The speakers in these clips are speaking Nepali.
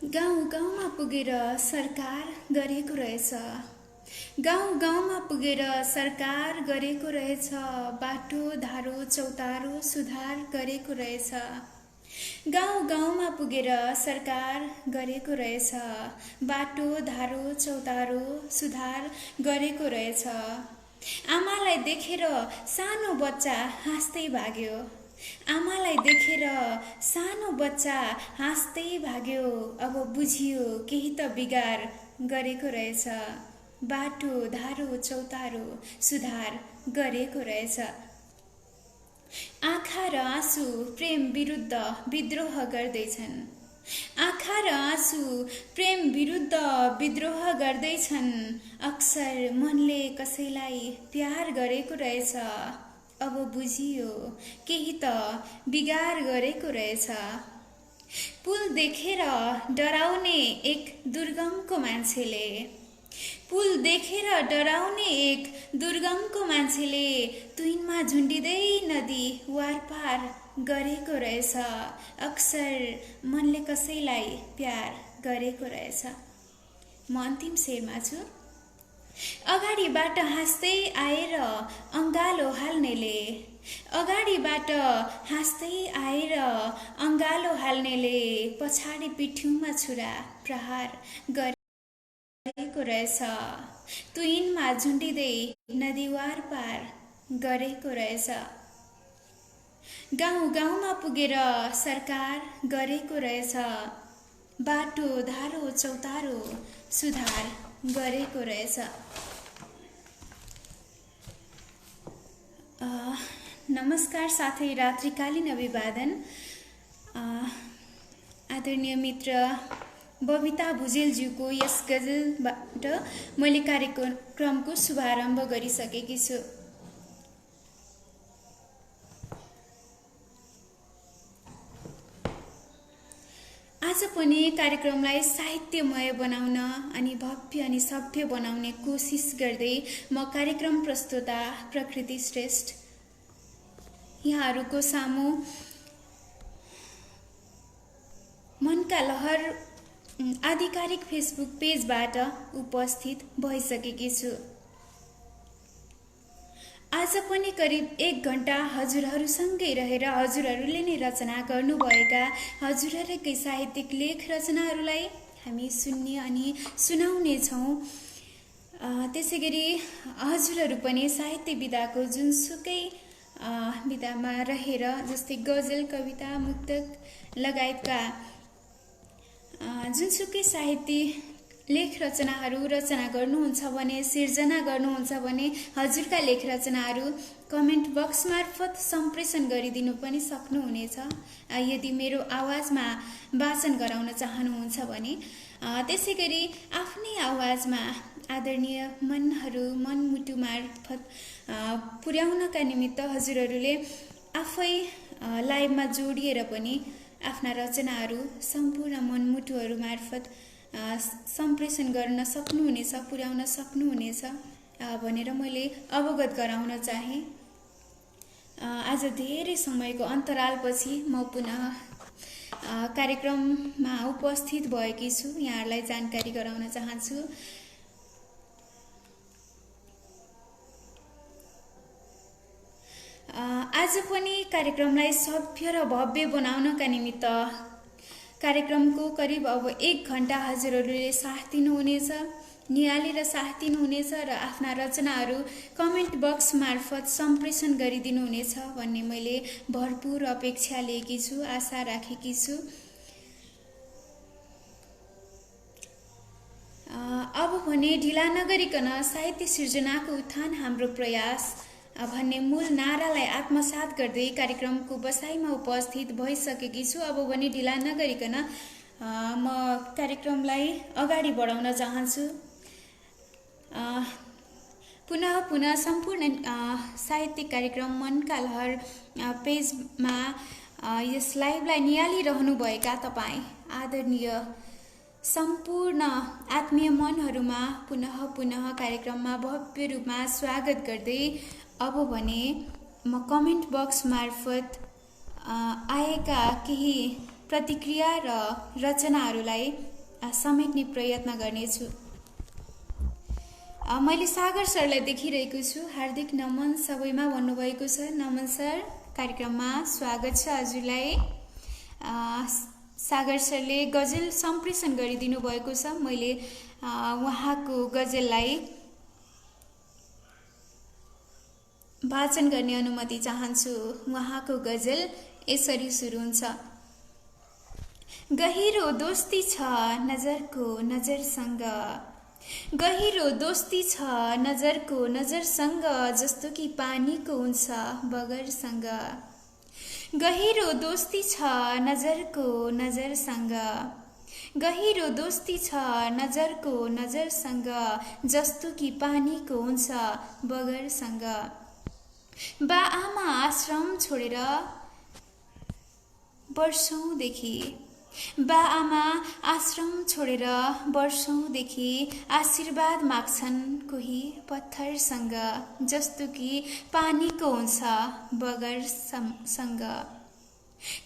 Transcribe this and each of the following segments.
गाउँ गाउँमा पुगेर सरकार गरेको रहेछ। गाउँ गाउँमा पुगेर सरकार गरेको रहेछ। बाटो धारो चौतारो सुधार गरेको रहेछ। गाउँ गाउँमा पुगेर सरकार गरेको रहेछ। बाटो धारो चौतारो सुधार गरेको रहेछ। आमालाई देखेर सानो बच्चा हाँस्दै भाग्यो। आमालाई देखेर सानो बच्चा हाँस्दै भाग्यो। अब बुझियो केही त बिगार गरेको रहेछ। बाटो धारो चौतारो सुधार गरेको रहेछ। आँखा र आँसु प्रेम विरुद्ध विद्रोह गर्दैछन्। आँखा र आँसु प्रेम विरुद्ध विद्रोह गर्दैछन्। अक्सर मनले कसैलाई प्यार गरेको रहेछ। अब बुझियो केही त बिगार गरेको रहेछ। पुल देखेर डराउने एक दुर्गमको मान्छेले। पुल देखेर डराउने एक दुर्गमको मान्छेले तुइनमा झुन्डिँदै नदी वारपार गरेको रहेछ। अक्सर मनले कसैलाई प्यार गरेको रहेछ। म अन्तिम शेरमा छु। अगाडिबाट हाँस्दै आएर अङ्गालो हाल्नेले। अगाडिबाट हाँस्दै आएर अङ्गालो हाल्नेले पछाडि पिठ्युमा छुरा प्रहार गरेको रहेछ। तुइनमा झुन्डिँदै नदीवार पार गरेको रहेछ। गाउँ गाउँमा पुगेर सरकार गरेको रहेछ। बाटो धारो चौतारो सुधार गरेको रहेछ। नमस्कार साथै रात्रिकालीन अभिवादन। आदरणीय मित्र बबिता भुजेलज्यूको यस गजलबाट मैले कार्यक्रमको शुभारम्भ गरिसकेकी छु। आज पनि कार्यक्रमलाई साहित्यमय बनाउन अनि भव्य अनि सभ्य बनाउने कोसिस गर्दै म कार्यक्रम प्रस्तोता प्रकृति श्रेष्ठ यहाँहरूको सामु मनका लहर आधिकारिक फेसबुक पेजबाट उपस्थित भइसकेकी छु। आज पनि करिब 1 घण्टा हजुरहरूसँगै रहेर हजुरहरूले नै रचना गर्नुभएका हजुरहरूकै साहित्यिक लेख रचनाहरूलाई हामी सुन्ने अनि सुनाउने छौँ। त्यसै गरी हजुरहरू पनि साहित्य विधाको जुनसुकै विधामा रहेर जस्तै गजल कविता मुक्तक लगायतका जुनसुकै साहित्य लेख रचनाहरू रचना गर्नुहुन्छ भने सिर्जना गर्नुहुन्छ भने हजुरका लेख रचनाहरू कमेन्ट बक्स मार्फत सम्प्रेषण गरिदिनु पनि सक्नुहुनेछ। यदि मेरो आवाजमा वाचन गराउन चाहनुहुन्छ भने त्यसै गरी आफ्नै आवाजमा आदरणीय मनहरू मनमुटु मार्फत पुर्याउनका निमित्त हजुरहरूले आफै लाइभमा जोडिएर पनि आफ्ना रचनाहरू सम्पूर्ण मनमुटुहरू मार्फत सम्प्रेषण गर्न सक्नुहुनेछ, पुर्याउन सक्नुहुनेछ भनेर मैले अवगत गराउन चाहे। आज धेरै समयको अन्तरालपछि म पुनः कार्यक्रममा उपस्थित भएकी छु। यहाँहरूलाई जानकारी गराउन चाहन्छु। आज पनि कार्यक्रमलाई सभ्य र भव्य बनाउनका निमित्त कार्यक्रमको करिब अब 1 घण्टा हजुरहरूले साथ दिनुहुनेछ, निहालेर साथ दिनुहुनेछ र आफ्ना रचनाहरू कमेन्ट बक्स मार्फत सम्प्रेषण गरिदिनुहुनेछ भन्ने मैले भरपूर अपेक्षा लिएकी छु, आशा राखेकी छु। अब भने ढिला नगरिकन साहित्य सिर्जनाको उत्थान हाम्रो प्रयास भन्ने मूल नारालाई आत्मसात गर्दै कार्यक्रमको बसाइमा उपस्थित भइसकेकी छु। अब भने ढिला नगरिकन म कार्यक्रमलाई अगाडि बढाउन चाहन्छु। पुनः सम्पूर्ण साहित्यिक कार्यक्रम मनका लहर पेजमा यस लाइभलाई निहालिरहनुभएका तपाईँ आदरणीय सम्पूर्ण आत्मीय मनहरूमा पुनः कार्यक्रममा भव्य रूपमा स्वागत गर्दै अब भने म कमेन्ट बक्स मार्फत आएका केही प्रतिक्रिया र रचनाहरूलाई समेट्ने प्रयत्न गर्नेछु। मैले सागर सरलाई देखिरहेको छु। हार्दिक नमन सबैमा भन्नुभएको छ। नमन सर, कार्यक्रममा स्वागत छ हजुरलाई। सागर सरले गजल सम्प्रेषण गरिदिनु भएको छ। मैले उहाँको गजललाई वाचन गर्ने अनुमति चाहन्छु। उहाँको गजल यसरी सुरु हुन्छ। गहिरो दोस्ती छ नजरको नजरसँग, गहिरो दोस्ती छ नजरको नजरसँग, जस्तो कि पानीको हुन्छ बगरसँग। गहिरो दोस्ती छ नजरको नजरसँग, गहिरो दोस्ती छ नजरको नजरसँग, जस्तो कि पानीको हुन्छ बगरसँग। बा आमा आश्रम छोडेर वर्षौंदेखि, बा आमा आश्रम छोडेर वर्षौंदेखि आशीर्वाद माग्छन् कोही पत्थरसँग, जस्तो कि पानीको हुन्छ बगरसँग।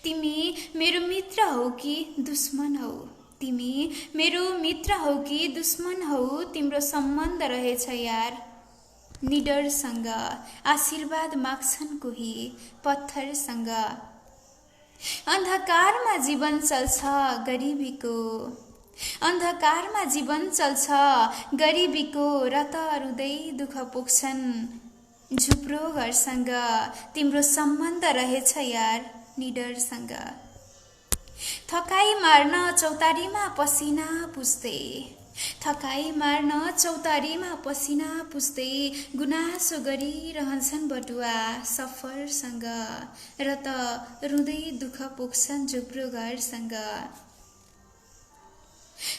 तिमी मेरो मित्र हौ कि दुश्मन हौ, तिमी मेरो मित्र हौ कि दुश्मन हौ, तिम्रो सम्बन्ध रहेछ यार निडरसँग, आशीर्वाद माग्छन् कोही पत्थरसँग। अन्धकारमा जीवन चल्छ गरिबीको, अन्धकारमा जीवन चल्छ गरिबीको, र त रुँदै दुःख पुग्छन् झुप्रो घरसँग, तिम्रो सम्बन्ध रहेछ यार निडरसँग। थकाइ मार्न चौतारीमा पसिना पुस्दै, थकाइ मार्न चौतारीमा पसिना पुस्दै, गुनासो गरिरहन्छन् बटुवा सफरसँग, र त रुँदै दुःख पुग्छन् झुप्रो घरसँग।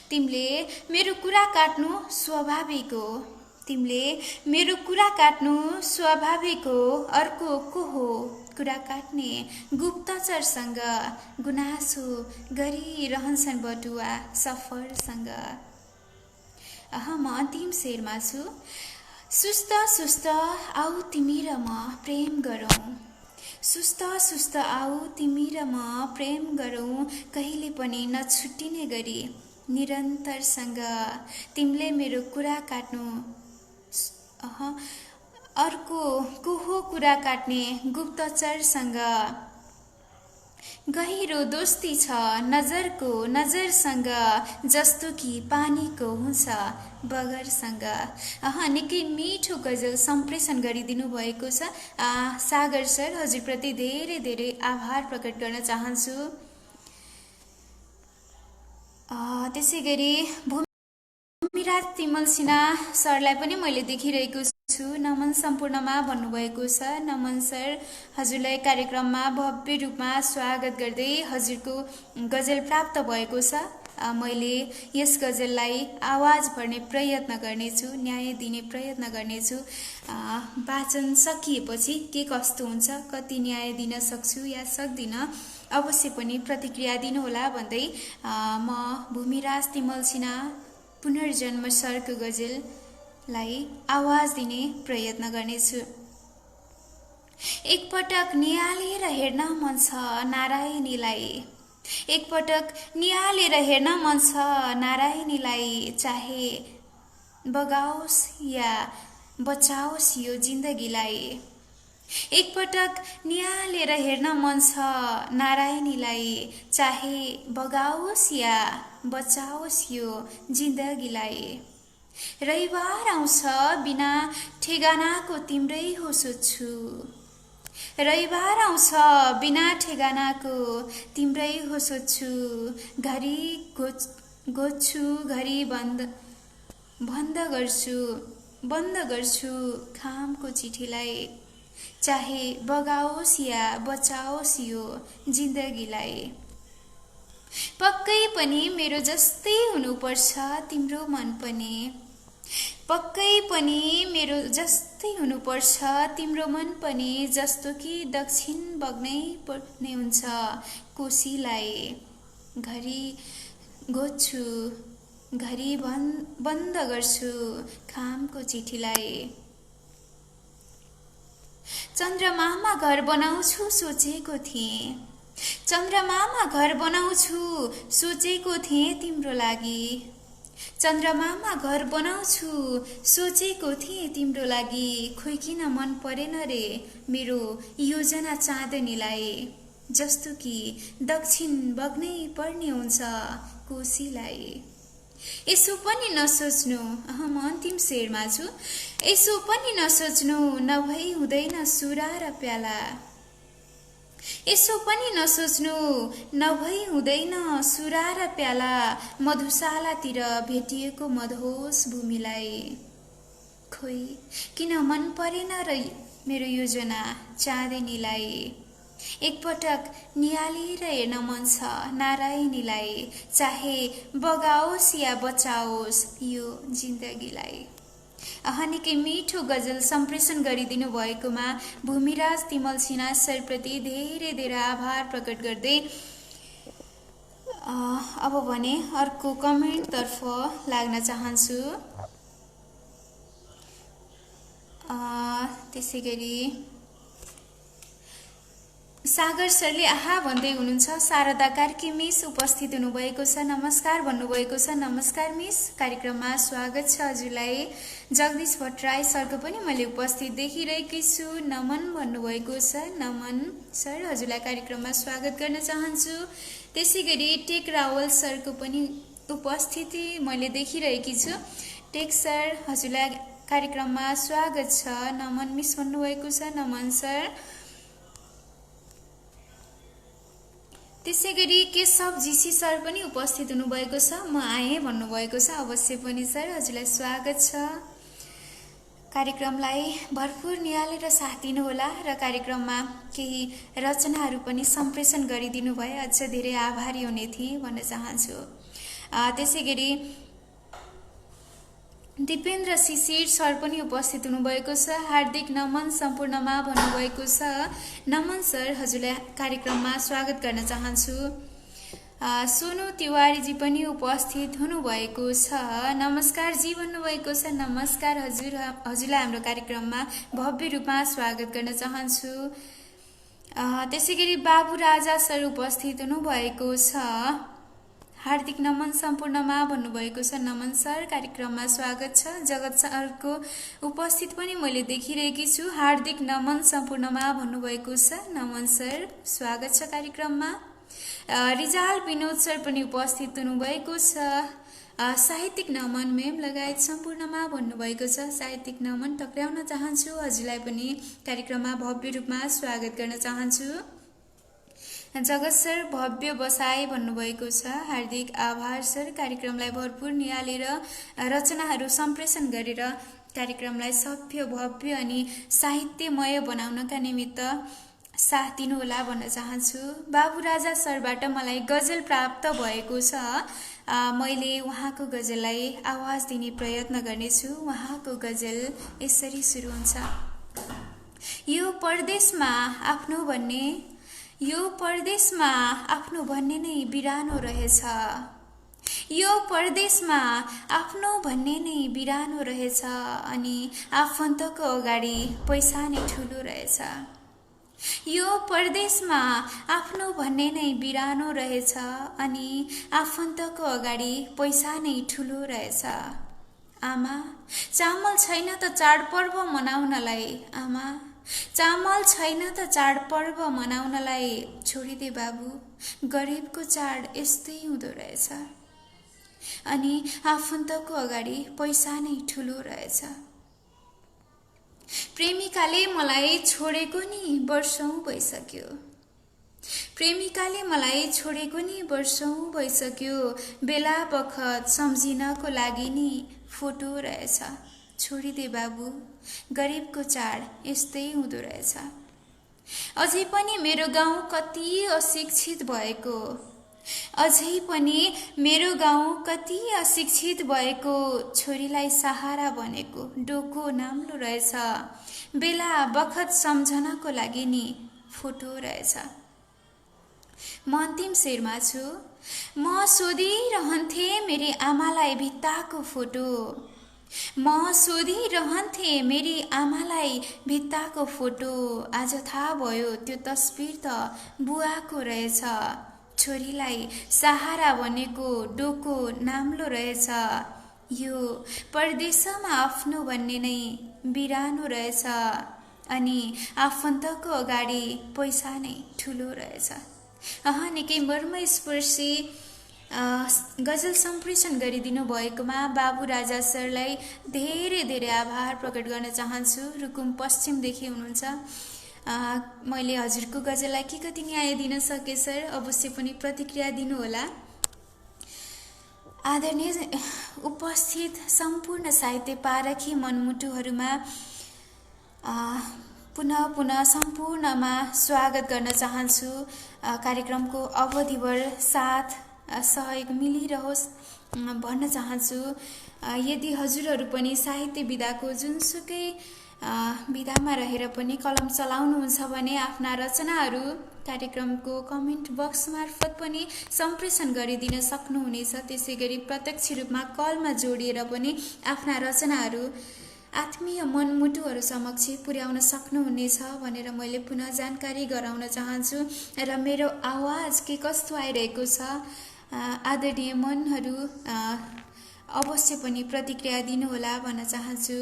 तिमीले मेरो कुरा काट्नु स्वाभाविक हो, तिमीले मेरो कुरा काट्नु स्वाभाविक हो, अर्को को हो कुरा काट्ने गुप्तचरसँग, गुनासो गरिरहन्छन् बटुवा सफरसँग। म अन्तिम शेरमा छु। सुस्त सुस्त आऊ तिमी र म प्रेम गरौँ, सुस्त सुस्त आऊ तिमी र म प्रेम गरौँ, कहिले पनि नछुट्टिने गरी निरन्तरसँग। तिमीले मेरो कुरा काट्नु अर्को को हो कुरा काट्ने गुप्तचरसँग। गहिरो दोस्ती छ नजरको नजरसँग, जस्तो कि पानीको हुन्छ बगरसँग। निकै मिठो गजल सम्प्रेषण गरिदिनु भएको छ। सागर सर, हजुरप्रति धेरै धेरै आभार प्रकट गर्न चाहन्छु। त्यसै गरी भूमिराज तिमल सिन्हा सरलाई पनि मैले देखिरहेको छु। नमन सम्पूर्णमा भन्नुभएको छ। नमन सर, हजुरलाई कार्यक्रममा भव्य रूपमा स्वागत गर्दै हजुरको गजल प्राप्त भएको छ। मैले यस गजललाई आवाज भर्ने प्रयत्न गर्नेछु, न्याय दिने प्रयत्न गर्नेछु। वाचन सकिएपछि के कस्तो हुन्छ, कति न्याय दिन सक्छु या सक्दिनँ, अवश्य पनि प्रतिक्रिया दिनुहोला भन्दै म भूमिराज तिमल सिन्हा पुनर्जन्म सरको गजललाई आवाज दिने प्रयत्न गर्नेछु। एकपटक निहालेर हेर्न मन छ नारायणीलाई, एकपटक निहालेर हेर्न मन छ नारायणीलाई, चाहे बगाओस् या बचाओस् यो जिन्दगीलाई। एकपटक निहालेर हेर्न मन छ नारायणीलाई, चाहे बगाओस् या बचाओस् यो जिन्दगीलाई। रविबार आउँछ बिना ठेगानाको तिम्रै हो सोच्छु, रविबार आउँछ बिना ठेगानाको तिम्रै हो सोच्छु, घरि गोज्छु घरि बन्द गर्छु खामको चिठीलाई, चाहे बगाओस् या बचाओस् यो जिन्दगीलाई। पक्कै पनि मेरो जस्तै हुनुपर्छ तिम्रो मन पनि, पक्कै पनि मेरो जस्तै हुनुपर्छ तिम्रो मन पनि, जस्तो कि दक्षिण बग्नै पर्ने हुन्छ कोसीलाई। घरि गोज्छु घरि बन्द गर्छु खामको चिठीलाई। चन्द्रमामा घर बनाउँछु सोचेको थिएँ, चन्द्रमामा घर बनाउँछु सोचेको थिएँ तिम्रो लागि। चन्द्रमामा घर बनाउँछु सोचेको थिएँ तिम्रो लागि। खोइ किन मन परेन रे मेरो योजना चाँदनीलाई। जस्तो कि दक्षिण बग्नै पर्ने हुन्छ कोसीलाई। यसो पनि नसोच्नु, म अन्तिम शेरमा छु। यसो पनि नसोच्नु नभई हुँदैन सुरा र प्याला। यसो पनि नसोच्नु नभई हुँदैन सुरा र प्याला। मधुशालातिर भेटिएको मधोस भूमिलाई। खोइ किन मन परेन र मेरो योजना चाँदनीलाई। एकपटक निहालेर हेर्न मन छ नारायणीलाई। चाहे बगाओस् या बचाओस् यो जिन्दगीलाई। निकै मिठो गजल सम्प्रेषण गरिदिनु भएकोमा भूमिराज तिमल सिन्हा सरप्रति धेरै धेरै आभार प्रकट गर्दै अब भने अर्को कमेन्टतर्फ लाग्न चाहन्छु। त्यसै गरी सागर सरले आहा भन्दै हुनुहुन्छ। शारदा कार्की मिस उपस्थित हुनुभएको छ, नमस्कार भन्नुभएको छ। नमस्कार मिस, कार्यक्रममा स्वागत छ हजुरलाई। जगदीश भट्टराई सरको पनि मैले उपस्थित देखिरहेकी छु, नमन भन्नुभएको छ। नमन सर, हजुरलाई कार्यक्रममा स्वागत गर्न चाहन्छु। त्यसै गरी टेक रावल सरको पनि उपस्थिति मैले देखिरहेकी छु। टेक सर, हजुरलाई कार्यक्रममा स्वागत छ। नमन मिस भन्नुभएको छ, नमन सर। त्यसै गरी केशव जीसी सर पनि उपस्थित हुनुभएको छ, म आएँ भन्नुभएको छ। अवश्य पनि सर, हजुरलाई स्वागत छ। कार्यक्रमलाई भरपूर निहालेर साथ दिनुहोला र कार्यक्रममा केही रचनाहरू पनि सम्प्रेषण गरिदिनु भए अझ धेरै आभारी हुने थिएँ भन्न चाहन्छु। त्यसै गरी दिपेन्द्र शिशिर सर पनि उपस्थित हुनुभएको छ। हार्दिक नमन सम्पूर्णमा भन्नुभएको छ। नमन सर, हजुरलाई कार्यक्रममा स्वागत गर्न चाहन्छु। सोनु तिवारीजी पनि उपस्थित हुनुभएको छ। नमस्कार जी भन्नुभएको छ। नमस्कार हजुरलाई हाम्रो कार्यक्रममा भव्य रूपमा स्वागत गर्न चाहन्छु। त्यसै गरी बाबु राजा सर उपस्थित हुनुभएको छ। हार्दिक नमन सम्पूर्णमा भन्नुभएको छ। नमन सर, कार्यक्रममा स्वागत छ। जगत सरको उपस्थित पनि मैले देखिरहेकी छु। हार्दिक नमन सम्पूर्णमा भन्नुभएको छ। नमन सर, स्वागत छ कार्यक्रममा। रिजाल विनोद सर पनि उपस्थित हुनुभएको छ। साहित्यिक नमन मेम लगायत सम्पूर्णमा भन्नुभएको छ। साहित्यिक नमन टक्राउन चाहन्छु। हजुरलाई पनि कार्यक्रममा भव्य रूपमा स्वागत गर्न चाहन्छु। जगत सर, भव्य बसाई भन्नुभएको छ। हार्दिक आभार सर। कार्यक्रमलाई भरपूर निहालेर रचनाहरू सम्प्रेषण गरेर कार्यक्रमलाई सभ्य, भव्य अनि साहित्यमय बनाउनका निमित्त साथ दिनुहोला भन्न चाहन्छु। बाबु राजा सरबाट मलाई गजल प्राप्त भएको छ। मैले उहाँको गजललाई आवाज दिने प्रयत्न गर्नेछु। उहाँको गजल यसरी सुरु हुन्छ। यो परदेशमा आफ्नो भन्ने, यो परदेशमा आफ्नो भन्ने नै बिरानो रहेछ। यो परदेशमा आफ्नो भन्ने नै बिरानो रहेछ। अनि आफन्तको अगाडि पैसा नै ठुलो रहेछ। यो परदेशमा आफ्नो भन्ने नै बिरानो रहेछ। अनि आफन्तको अगाडि पैसा नै ठुलो रहेछ। आमा, चामल छैन त चाडपर्व मनाउनलाई। आमा, चामल छैन त चाडपर्व मनाउनलाई। छोडिदे बाबु, गरिबको चाड यस्तै हुँदो रहेछ। अनि आफन्तको अगाडि पैसा नै ठुलो रहेछ। प्रेमिकाले मलाई छोडेको नि वर्षौं भइसक्यो। प्रेमिकाले मलाई छोडेको नि वर्षौं भइसक्यो। बेला बखत सम्झिनको लागि नि फोटो रहेछ। छोडिदे बाबु, गरिबको चाड यस्तै हुँदो रहेछ। अझै पनि मेरो गाउँ कति अशिक्षित भएको, अझै पनि मेरो गाउँ कति अशिक्षित भएको। छोरीलाई सहारा बनेको डोको नाम्लो रहेछ। बेला बखत सम्झनको लागि नि फोटो रहेछ। म अन्तिम शेरमा छु। म सोधिरहन्थे मेरी आमालाई भित्ताको फोटो। म सोधिरहन्थेँ मेरी आमालाई भित्ताको फोटो, आज थाहा भयो त्यो तस्बिर त बुवाको रहेछ। छोरीलाई सहारा भनेको डोको नाम्लो रहेछ। यो परदेशमा आफ्नो भन्ने नै बिरानो रहेछ। अनि आफन्तको अगाडि पैसा नै ठुलो रहेछ। निकै मर्मस्पर्शी गजल सम्प्रेषण गरिदिनु भएकोमा बाबु राजा सरलाई धेरै धेरै आभार प्रकट गर्न चाहन्छु। रुकुम पश्चिमदेखि हुनुहुन्छ। मैले हजुरको गजललाई के कति न्याय दिन सकेँ सर, अवश्य पनि प्रतिक्रिया दिनुहोला। आदरणीय उपस्थित सम्पूर्ण साहित्य पारखी मनमुटुहरूमा पुनः पुनः सम्पूर्णमा स्वागत गर्न चाहन्छु। कार्यक्रमको अवधिभर साथ सहयोग मिलिरहोस् भन्न चाहन्छु। यदि हजुरहरू पनि साहित्य विधाको जुनसुकै विधामा रहेर पनि कलम चलाउनुहुन्छ भने आफ्ना रचनाहरू कार्यक्रमको कमेन्ट बक्स मार्फत पनि सम्प्रेषण गरिदिन सक्नुहुनेछ। त्यसै गरी प्रत्यक्ष रूपमा कलमा जोडिएर पनि आफ्ना रचनाहरू आत्मीय मनमुटुहरू समक्ष पुर्याउन सक्नुहुनेछ भनेर मैले पुनः जानकारी गराउन चाहन्छु। र मेरो आवाज के कस्तो आइरहेको छ आदरणीय मनहरू अवश्य पनि प्रतिक्रिया दिनुहोला भन्न चाहन्छु।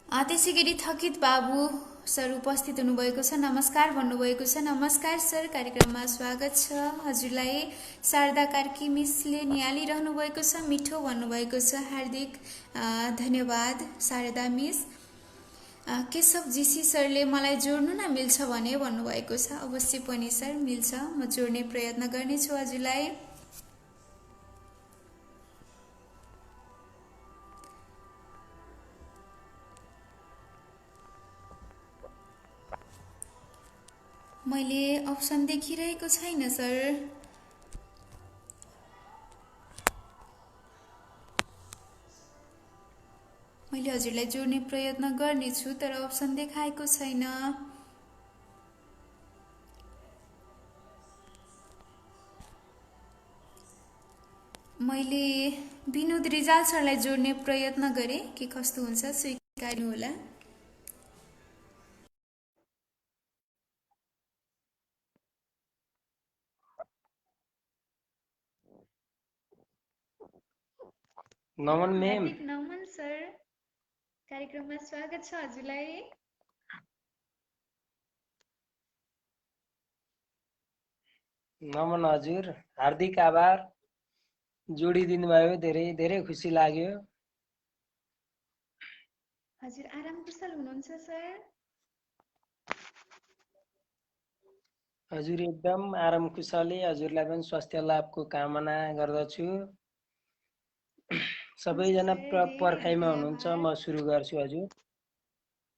त्यसै गरी थकित बाबु सर उपस्थित हुनुभएको छ, नमस्कार भन्नुभएको छ। नमस्कार सर, कार्यक्रममा स्वागत छ हजुरलाई। शारदा कार्की मिसले निहालिरहनु भएको छ, मिठो भन्नुभएको छ, हार्दिक धन्यवाद शारदा मिस। केशव जीसी सरले मलाई जोड्नु न मिल्छ भने भन्नुभएको छ, अवश्य पनि सर मिल्छ, म जोड्ने प्रयत्न गर्नेछु हजुरलाई। मैले अप्सन देखिरहेको छैन सर। मैले हजुरलाई जोड्ने प्रयत्न गर्नेछु तर अप्सन देखाएको छैन। मैले विनोद रिजाल सरलाई जोड्ने प्रयत्न गरेँ, के कस्तो हुन्छ स्वीकार्नुहोला। नमन मेम। हार्दिक नमन सर, कार्यक्रममा स्वागत छ हजुरलाई। नमन हजुर, हार्दिक आभार, जोडिदिनु भयो, धेरै धेरै खुसी लाग्यो। हजुर आराम कुशल हुनुहुन्छ सर? हजुर एकदम आराम कुशली, हजुरलाई पनि स्वास्थ्य लाभको कामना गर्दछु। सबैजना पर्खाइमा हुनुहुन्छ, म सुरु गर्छु हजुर।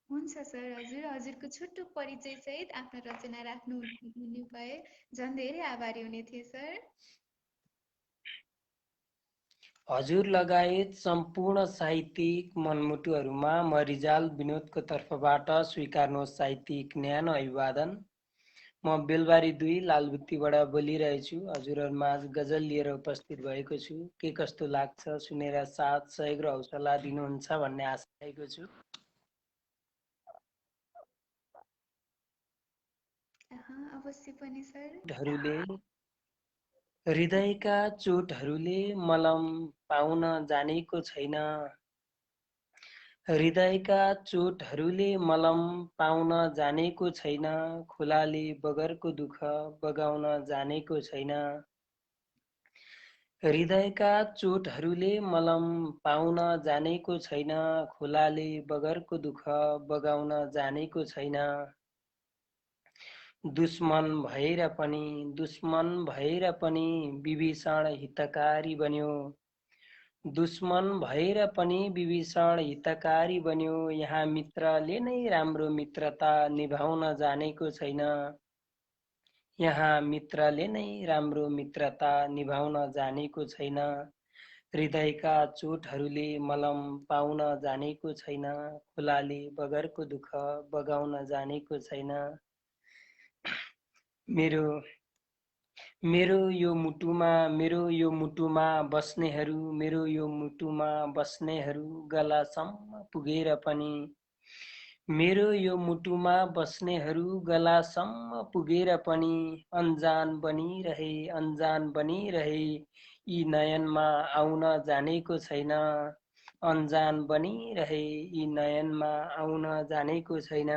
हुन्छ सर, हजुरको छोटो परिचय सहित आफ्नो रचना राख्नु हुने भए झन् धेरै आभारी हुने थिए सर। हजुर लगायत सम्पूर्ण साहित्यिक मनमुटुहरूमा म रिजाल विनोदको तर्फबाट स्वीकार्नुहोस् साहित्यिक न्यानो अभिवादन। म बेलबारी 2 लालबुत्तीबाट बोलिरहेछु। हजुरहरूमा आज गजल लिएर उपस्थित भएको छु। के कस्तो लाग्छ सुनेर साथ सहयोग र हौसला दिनुहुन्छ भन्ने आशा राखेको छु। अवश्य पनि सर। हृदयका चोटहरूले मलम पाउन जानेको छैन। हृदयका चोटहरूले मलम पाउन जानेको छैन। खोलाले बगरको दुःख बगाउन जानेको छैन। हृदयका चोटहरूले मलम पाउन जानेको छैन। खोलाले बगरको दुःख बगाउन जानेको छैन। दुश्मन भएर पनि विभीषण हितकारी बन्यो। दुश्मन भएर पनि विभीषण हितकारी बन्यो। यहाँ मित्रले नै राम्रो मित्रता निभाउन जानेको छैन। यहाँ मित्रले नै राम्रो मित्रता निभाउन जानेको छैन। हृदयका चोटहरूले मलम पाउन जानेको छैन। खोलाले बगरको दुःख बगाउन जानेको छैन। मेरो यो मुटुमा बस्नेहरू मेरो यो मुटुमा बस्नेहरू गलासम्म पुगेर पनि मेरो यो मुटुमा बस्नेहरू गलासम्म पुगेर पनि अनजान बनिरहे यी नयनमा आउन जानेको छैन अनजान बनिरहे यी नयनमा आउन जानेको छैन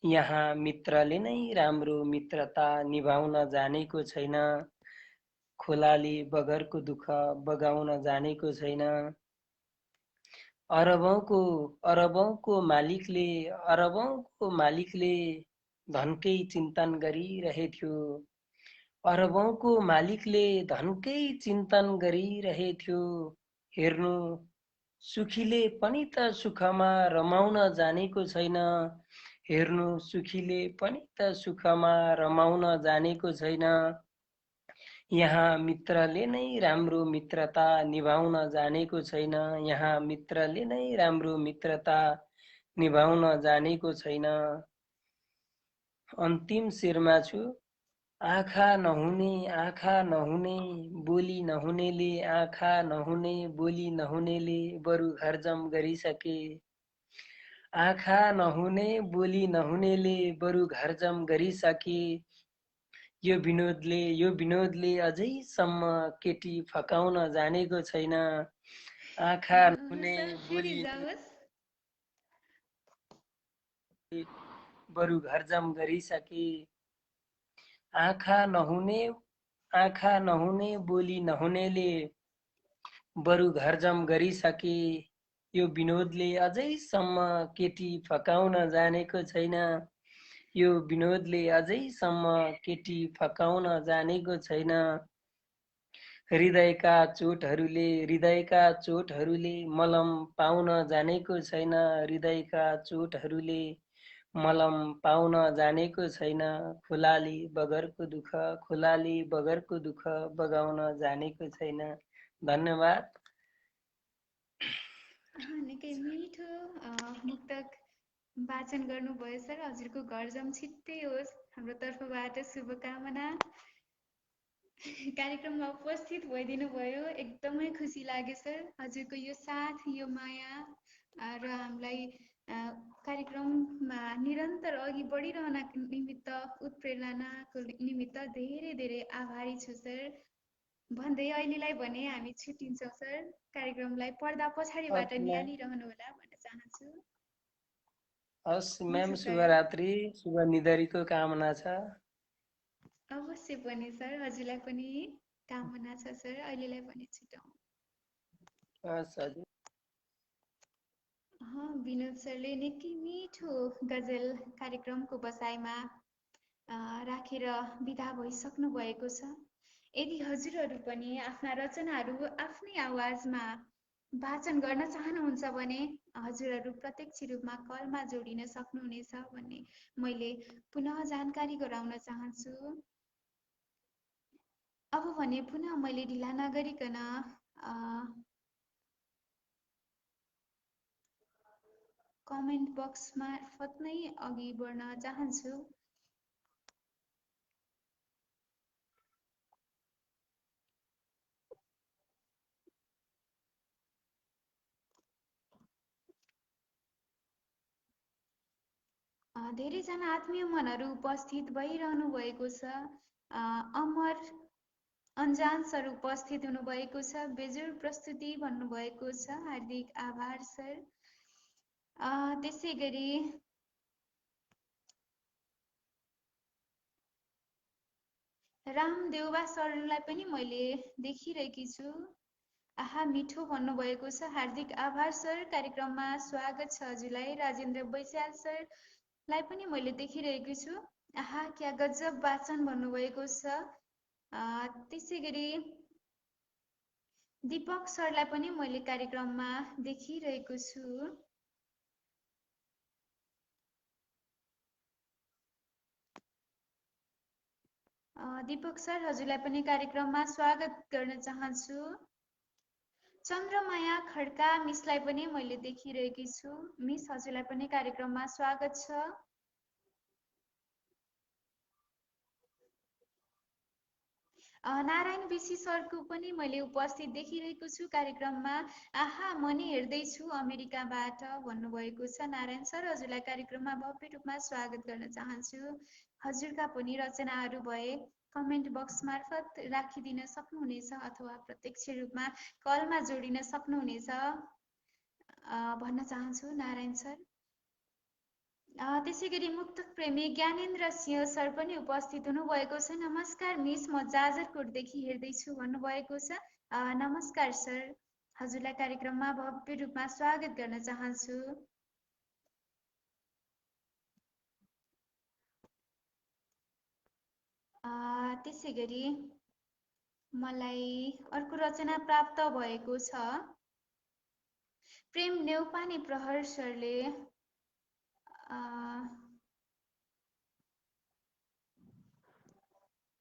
यहाँ मित्रले नै राम्रो मित्रता निभाउन जानेको छैन खोलाली बगरको दुःख बगाउन जानेको छैन अरबौंको मालिकले धनकै चिन्तन गरिरहेथ्यो अरबौंको मालिकले धनकै चिन्तन गरिरहेथ्यो हेर्नु सुखीले पनि त सुखमा रमाउन जानेको छैन हेर्नु सुखीले पनि त सुखमा रमाउन जानेको छैन यहाँ मित्रले नै राम्रो मित्रता निभाउन जानेको छैन यहाँ मित्रले नै राम्रो मित्रता निभाउन जानेको छैन अन्तिम शिरमा छु आँखा नहुने बोली नहुनेले आँखा नहुने बोली नहुनेले बरु घरजम गरिसके आँखा नहुने बोली नहुनेले बरु घरजम गरिसके यो विनोदले अझैसम्म केटी फकाउन जानेको छैन आँखा नहुने सर फेरि बोली जाओस्। बरु घरजम गरिसके आँखा नहुने बोली नहुनेले बरु घरजम गरिसके यो विनोदले अझैसम्म केटी फकाउन जानेको छैन यो विनोदले अझैसम्म केटी फकाउन जानेको छैन हृदयका चोटहरूले मलम पाउन जानेको छैन हृदयका चोटहरूले मलम पाउन जानेको छैन खोलाली बगरको दुःख बगाउन जानेको छैन धन्यवाद निकै मिठो मुक्तक वाचन गर्नुभयो सर। हजुरको घरजम छिट्टै होस्, हाम्रो तर्फबाट शुभकामना। कार्यक्रममा उपस्थित भइदिनु भयो, एकदमै खुसी लाग्यो सर। हजुरको यो साथ, यो माया र हामीलाई कार्यक्रममा निरन्तर अघि बढिरहनको निमित्त, उत्प्रेरणाको निमित्त धेरै धेरै आभारी छु सर भन्दै अहिलेलाई भने हामी छुट्टिन्छौँ सर। कार्यक्रमलाई पर्दा पछाडिबाट निहालिरहनु होला भन्न चाहन्छु। हस् म्याम, हुन्छ सर। शुभरात्रि, शुभ निधरीको कामना छ। अवश्य पनि सर, हजुरलाई पनि कामना छ सर। अहिलेलाई भने छुटौँ। हस् हजुर। विनोद सरले निकै मिठो गजल कार्यक्रमको बसाइमा राखेर बिदा भइसक्नु भएको छ। यदि हजुरहरू पनि आफ्ना रचनाहरू आफ्नै आवाजमा वाचन गर्न चाहनुहुन्छ भने हजुरहरू प्रत्यक्ष रूपमा कलमा जोडिन सक्नुहुनेछ भन्ने मैले पुनः जानकारी गराउन चाहन्छु। अब भने पुनः मैले ढिला नगरिकन कमेन्ट बक्स मार्फत नै अघि बढ्न चाहन्छु। धेरैजना आत्मीय मनहरू उपस्थित भइरहनु भएको छ। अमर अन्जान सर उपस्थित हुनुभएको छ, बेजोड प्रस्तुति भन्नुभएको छ, हार्दिक आभार सर। त्यसै गरी रामदेउबा सरलाई पनि मैले देखिरहेकी छु। आहा मिठो भन्नुभएको छ, हार्दिक आभार सर। कार्यक्रममा स्वागत छ हजुरलाई। राजेन्द्र बैशाल सरलाई पनि मैले देखिरहेकी छु। आहा क्या गजब वाचन भन्नुभएको छ। त्यसै गरी दीपक सरलाई पनि मैले कार्यक्रममा देखिरहेको छु। दीपक सर, हजुरलाई पनि कार्यक्रममा स्वागत गर्न चाहन्छु। चन्द्रमाया खड्का मिसलाई पनि मैले देखिरहेकी छु। मिस, हजुरलाई पनि कार्यक्रममा स्वागत छ। नारायण विशी सरको पनि मैले उपस्थित देखिरहेको छु कार्यक्रममा। आहा म नि हेर्दैछु अमेरिकाबाट भन्नुभएको छ नारायण सर। हजुरलाई कार्यक्रममा भव्य रूपमा स्वागत गर्न चाहन्छु। हजुरका पनि रचनाहरू भए कमेन्ट बक्स मार्फत राखिदिन सक्नुहुनेछ अथवा प्रत्यक्ष रूपमा कलमा जोडिन सक्नुहुनेछ भन्न चाहन्छु नारायण सर। त्यसै गरी मुक्तक प्रेमी ज्ञानेन्द्र सिंह सर पनि उपस्थित हुनुभएको छ। नमस्कार मिस, म जाजरकोटदेखि हेर्दैछु भन्नुभएको छ। नमस्कार सर, हजुरलाई कार्यक्रममा भव्य रूपमा स्वागत गर्न चाहन्छु। त्यसै गरी मलाई अर्को रचना प्राप्त भएको छ। प्रेम नेउपाने प्रहर सरले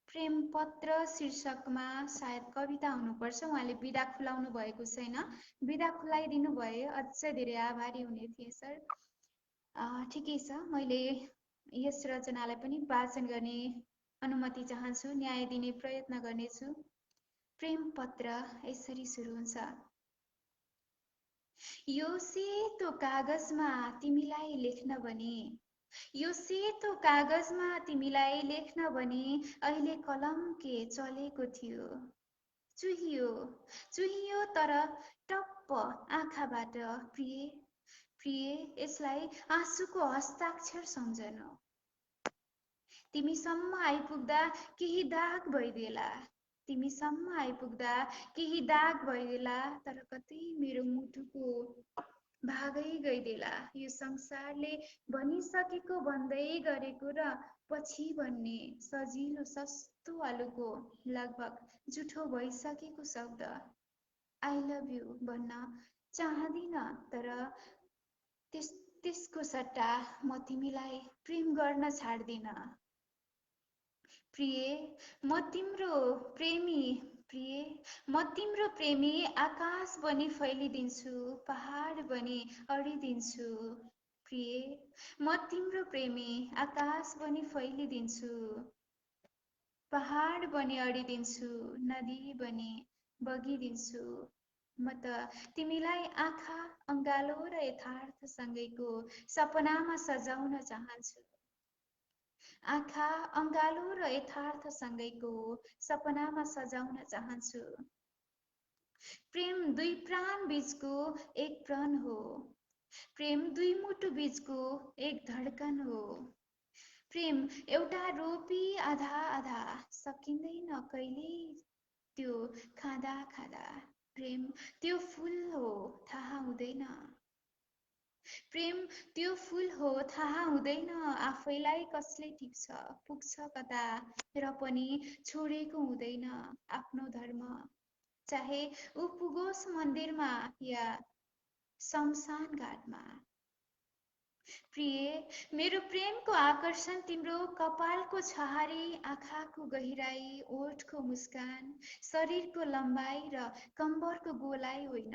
प्रेम पत्र शीर्षकमा सायद कविता हुनुपर्छ। उहाँले विधा खुलाउनु भएको छैन। विधा खुलाइदिनु भए अझै धेरै आभारी हुने थिएँ सर। ठिकै छ, मैले यस रचनालाई पनि वाचन गर्ने अनुमति चाहन्छु, न्याय दिने प्रयत्न गर्नेछु। प्रेम पत्र यसरी सुरु हुन्छ। यो सेतो कागजमा तिमीलाई लेख्न भने, यो सेतो कागजमा तिमीलाई लेख्न भने अहिले कलम के चलेको थियो। चुहियो चुहियो तर टप्प आँखाबाट प्रिय प्रिय यसलाई आँसुको हस्ताक्षर सम्झन। तिमीसम्म आइपुग्दा केही दाग भइदेला, तिमीसम्म आइपुग्दा केही दाग भइदेला, तर कतै मेरो मुटुको भागै गइदेला। यो संसारले भनिसकेको भन्दै गरेको र पछि भन्ने सजिलो सस्तो आलुको लगभग जुठो भइसकेको शब्द आई लभ यु भन्न चाहदिन, तर त्यसको सट्टा म तिमीलाई प्रेम गर्न छाड्दिन। प्रिय म तिम्रो प्रेमी, प्रिय म तिम्रो प्रेमी, आकाश बनी फैलिदिन्छु, पहाड बनी अडिदिन्छु। प्रिय म तिम्रो प्रेमी, आकाश बनी फैलिदिन्छु, पहाड बनी अडिदिन्छु, नदी बनी बगिदिन्छु। म त तिमीलाई आँखा अँगालो र यथार्थसँगैको सपनामा सजाउन चाहन्छु, आँखा अँगालो र यथार्थसँगैको सपनामा सजाउन चाहन्छु। प्रेम दुई प्राण बीचको एक प्रण हो, प्रेम दुई मुटु बीचको एक धड्कन हो। प्रेम एउटा रोपी आधा आधा सकिँदैन कहिल्यै त्यो खाँदा खाँदा। प्रेम त्यो फुल हो थाहा हुँदैन, प्रेम त्यो फुल हो थाहा हुँदैन, आफैलाई कसले टिप्छ पुग्छ कता, र पनि छोडेको हुँदैन आफ्नो धर्म। चाहे ऊ पुगोस् मन्दिरमा या शमशान घाटमा। प्रिय मेरो प्रेमको आकर्षण तिम्रो कपालको छहारी, आँखाको गहिराई, ओठको मुस्कान, शरीरको लम्बाई र कम्बरको गोलाई होइन,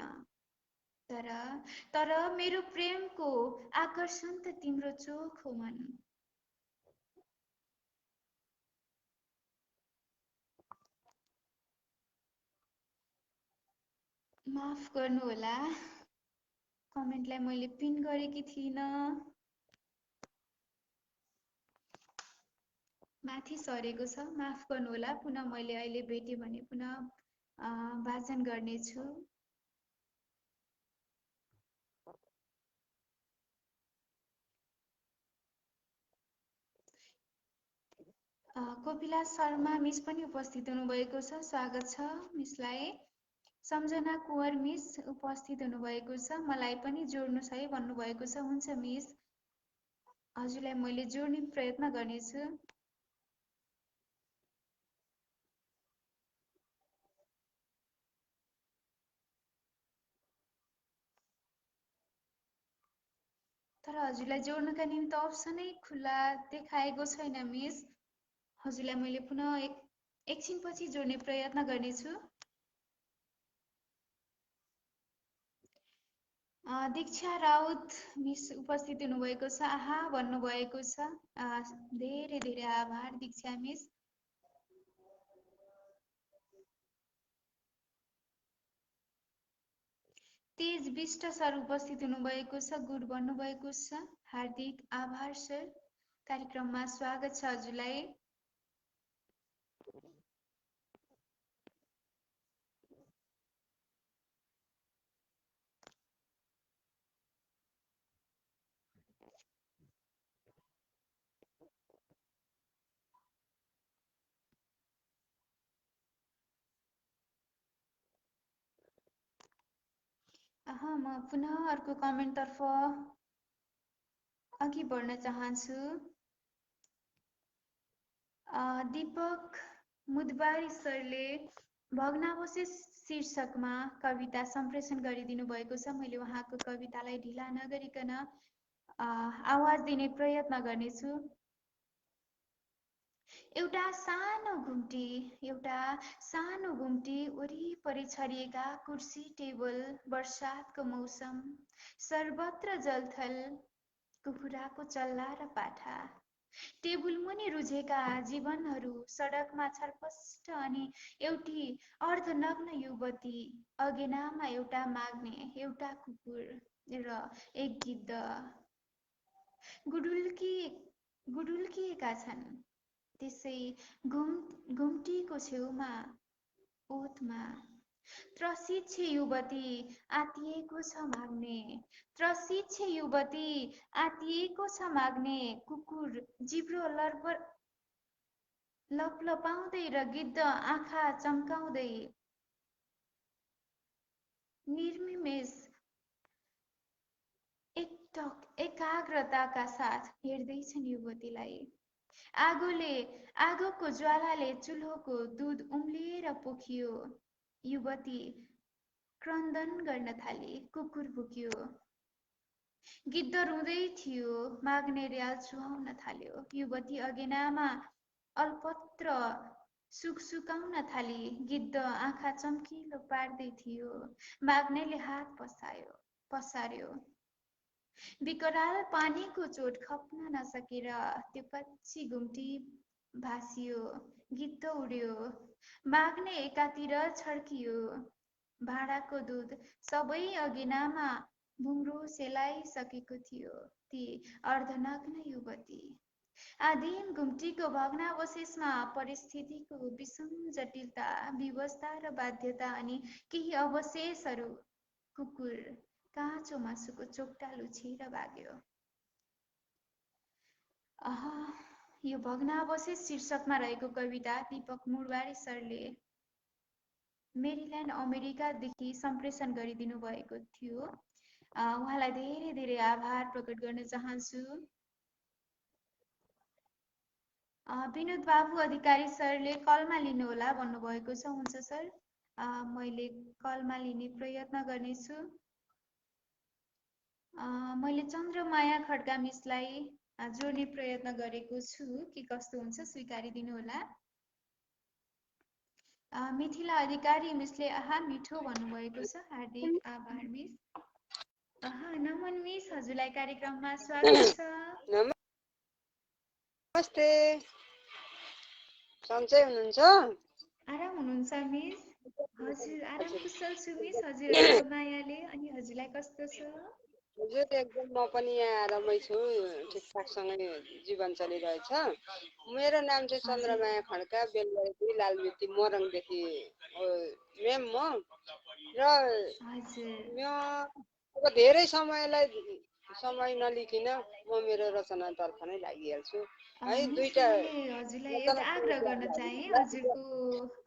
तर मेरो प्रेमको आकर्षण त तिम्रो चोखो मन। माफ गर्नुहोला, कमेन्टलाई मैले पिन गरेकी थिइनँ, माथि सरेको छ, माफ गर्नुहोला। पुनः मैले अहिले भेटेँ भने पुनः वाचन गर्नेछु। कोपिला शर्मा मिस पनि उपस्थित हुनुभएको छ, स्वागत छ मिसलाई। सम्झना कुँवर मिस उपस्थित हुनुभएको छ, मलाई पनि जोड्नुहोस् है भन्नुभएको छ। हुन्छ मिस, हजुरलाई मैले जोड्ने प्रयत्न गर्नेछु। तर हजुरलाई जोड्नका निम्ति अप्सनै खुल्ला देखाएको छैन मिस। हजुरलाई मैले पुनः एकछिनपछि जोड्ने प्रयत्न गर्नेछु। दीक्षा राउत मिस उपस्थित हुनुभएको छ, आहा भन्नुभएको छ। धेरै धेरै आभार दीक्षा मिस। तेज विष्ट सर उपस्थित हुनुभएको छ, गुड भन्नुभएको छ। हार्दिक आभार सर। कार्यक्रममा स्वागत छ हजुरलाई। म पुनः अर्को कमेन्टतर्फ अघि बढ्न चाहन्छु। दीपक मुदबारी सरले भग्नावशेष शीर्षकमा कविता सम्प्रेषण गरिदिनु भएको छ। मैले उहाँको कवितालाई ढिला नगरिकन आवाज दिने प्रयत्न गर्नेछु। एउटा सानो घुम्टी वरिपरि छरिएका कुर्सी टेबल, बर्सातको मौसम, सर्वत्र जलथल, कुखुराको चल्ला र पाठा, टेबुल मुनि रुझेका जीवनहरू, सडकमा छरपष्ट अनि एउटी अर्धनग्न युवती, अगेनामा एउटा माग्ने, एउटा कुकुर र एक गिद्ध गुडुल्किएका छन्। त्यसै घुम्टीको छेउमा ओतमा त्रसित छे युवती आतिएको छ माग्ने, कुकुर जिब्रो लपलपाउँदै र गिद्ध आँखा चम्काउँदै निर्निमेष एकाग्रताका साथ हेर्दैछन् युवतीलाई। आगोको ज्वालाले चुल्होको दूध उम्लिएर पोखियो। युवती क्रन्दन गर्न थाली, कुकुर भुक्यो। गिद्ध रुँदै थियो, माग्ने र्याल चुहाउन थाल्यो। युवती अगेनामा अल्पत्र सुकाउन थाली, गिद्ध आँखा चम्किलो पार्दै थियो। माग्नेले हात पसार्यो। विकराल पानीको चोट खप्न नसकेर त्यो कच्ची घुम्टी भासियो। गिद्ध उड्यो। माग्ने एकातिर छड्कियो। भाँडाको दुध सबै अगेनामा भुङ्रो सेलाइसकेको थियो। ती अर्धनग्न युवती आदिम घुम्टीको भग्नावशेषमा परिस्थितिको विषम जटिलता, विवशता र बाध्यता अनि केही अवशेषहरू। कुकुर काँचो मासुको चोक्टा लुछेर भाग्यो। यो भग्नावशेष शीर्षकमा रहेको कविता दीपक मुडबारी सरले मेरील्यान्ड अमेरिकादेखि सम्प्रेषण गरिदिनु भएको थियो। उहाँलाई धेरै धेरै आभार प्रकट गर्न चाहन्छु। विनोद बाबु अधिकारी सरले कलमा लिनुहोला भन्नुभएको छ। हुन्छ सर, मैले कलमा लिने प्रयत्न गर्नेछु। मैले चन्द्रमाया खड्का मिसलाई जोड्ने प्रयत्न गरेको छु, के कस्तो हुन्छ स्वीकारिदिनुहोला। मिथिला अधिकारी मिसले आहा मिठो भन्नुभएको छ। हार्दिक आभार मिस। नमन मिस, हजुरलाई कार्यक्रममा स्वागत छ। नमस्ते, सन्चै हुनुहुन्छ? आराम हुनुहुन्छ मिस? हजुर आराम कुशल छु मिस। हजुरहरूको मायाले। अनि हजुरलाई कस्तो छ? हजुर एकदम, म पनि यहाँ आरामै छु, ठिकठाकसँगै जीवन चलिरहेछ। मेरो नाम चाहिँ चन्द्रमाया खड्का, बेलबारी लालबेती मोरङदेखि मेम म। र अब धेरै समय नलिकन म मेरो रचनातर्फ नै लागिहाल्छु है। दुईटा हजुरलाई एउटा आग्रह गर्न चाहे, हजुरको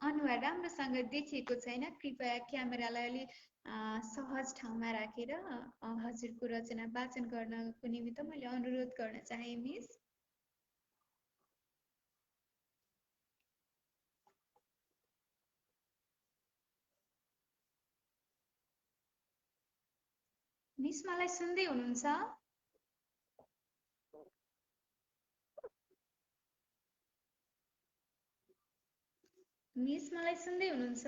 अनुहार राम्रोसँग देखिएको छैन, कृपया क्यामेरालाई अलि सहज ठाउँमा राखेर हजुरको रचना वाचन गर्नको निमित्त मैले अनुरोध गर्न चाहे मिस। मिस मलाई सुन्दै हुनुहुन्छ? मिस मलाई सुन्दै हुनुहुन्छ?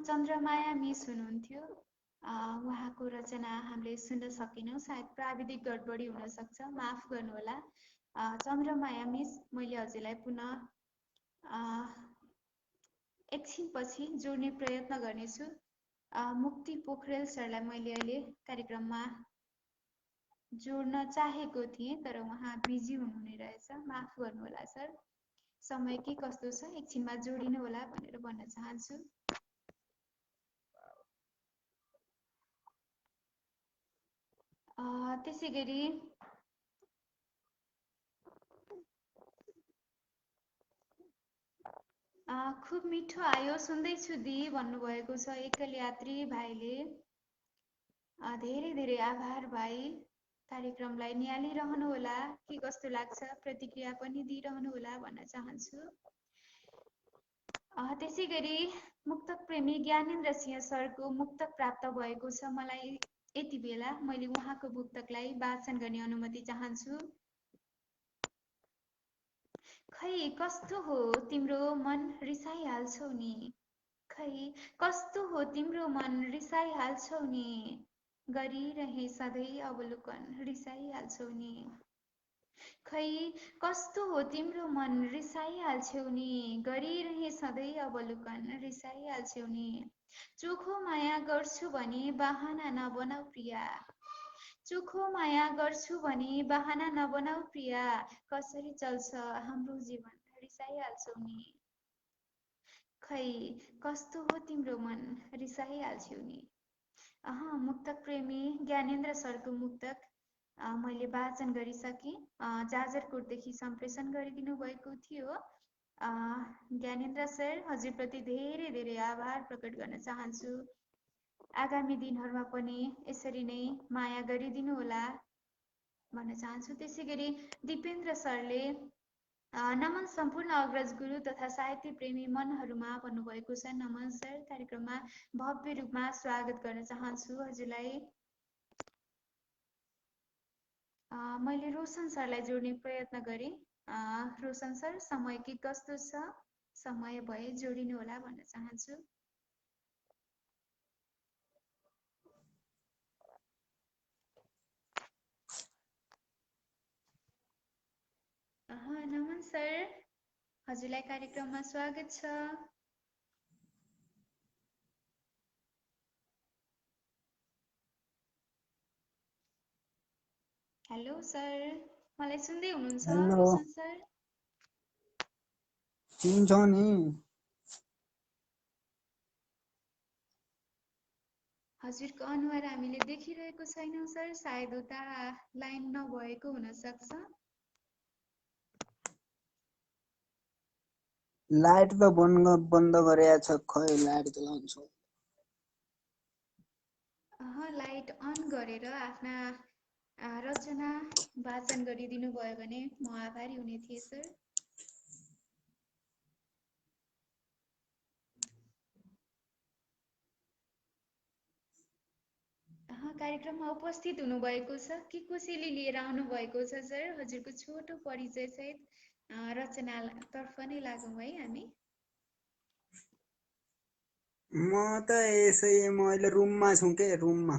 चन्द्रमाया मिस हुनुहुन्थ्यो। उहाँको रचना हामीले सुन्न सकेनौँ, सायद प्राविधिक गडबडी हुन सक्छ, माफ गर्नुहोला। चन्द्रमाया मिस, मैले हजुरलाई पुनः एकछिनपछि जोड्ने प्रयत्न गर्नेछु। मुक्ति पोखरेल सरलाई मैले अहिले कार्यक्रममा जोड्न चाहेको थिएँ, तर उहाँ बिजी हुनुहुने रहेछ। माफ गर्नुहोला सर। समय के कस्तो छ, एकछिनमा जोडिनु होला भनेर भन्न चाहन्छु। त्यसै गरी खुब मिठो आयो, सुन्दैछु दी भन्नुभएको छ एकल यात्री भाइले। धेरै धेरै आभार भाइ। कार्यक्रमलाई निहालिरहनु होला, के कस्तो लाग्छ प्रतिक्रिया पनि दिइरहनु होला भन्न चाहन्छु। त्यसै गरी मुक्तक प्रेमी ज्ञानेन्द्र सिंह सरको मुक्तक प्राप्त भएको छ। मलाई यति बेला मैले उहाँको मुक्तकलाई वाचन गर्ने अनुमति चाहन्छु। खै कस्तो हो तिम्रो मन रिसाइहाल्छौ नि, खै कस्तो हो तिम्रो मन रिसाइहाल्छौ नि, गरिरहे सधैँ अवलोकन रिसाइहाल्छौ नि, खै कस्तो हो तिम्रो मन रिसाइहाल्छौ नि, गरिरहे सधैँ अवलोकन रिसाइहाल्छौ नि। चोखो माया गर्छु भने बहाना नबनाऊ प्रिया, चोखो माया गर्छु भने बहाना नबनाऊ प्रिया, कसरी चल्छ हाम्रो जीवन रिसाइहाल्छौ नि, खै कस्तो हो तिम्रो मन रिसाइहाल्छौ नि। मुक्तक प्रेमी ज्ञानेन्द्र सरको मुक्तक मैले वाचन गरिसकेँ। जाजरकोटदेखि सम्प्रेषण गरिदिनु भएको थियो। ज्ञानेन्द्र सर, हजुरप्रति धेरै धेरै आभार प्रकट गर्न चाहन्छु। आगामी दिनहरूमा पनि यसरी नै माया गरिदिनु होला भन्न चाहन्छु। त्यसै गरी दिपेन्द्र सरले नमन सम्पूर्ण अग्रज गुरु तथा साहित्य प्रेमी मनहरूमा भन्नुभएको छ। नमन सर, कार्यक्रममा भव्य रूपमा स्वागत गर्न चाहन्छु हजुरलाई। मैले रोशन सरलाई जोड्ने प्रयत्न गरेँ। रोशन सर, समय के कस्तो छ, समय भए जोडिनु होला भन्न चाहन्छु। नमन सर, हजुरलाई कार्यक्रममा स्वागत छ। हेलो सर, मलाई सुन्दै हुनुहुन्छ रोशन सर? सुन्छ नि। हजुरको अनुहार हामीले देखिरहेको छैनौँ सर, सायद उता लाइन नभएको हुन सक्छ। लाइट त बन्द गरेको छ, खै लाइट चलाउँछु। लाइट अन गरेर आफ्ना रचना वाचन गरिदिनु भयो भने म आभारी हुने थिएँ सर। कार्यक्रममा उपस्थित हुनुभएको छ, के कसैले लिएर आउनु भएको छ सर? हजुरको छोटो परिचय सहित रचनातर्फ नै लागौँ है हामी। म त यसै म अहिले रुममा छु के, रुममा।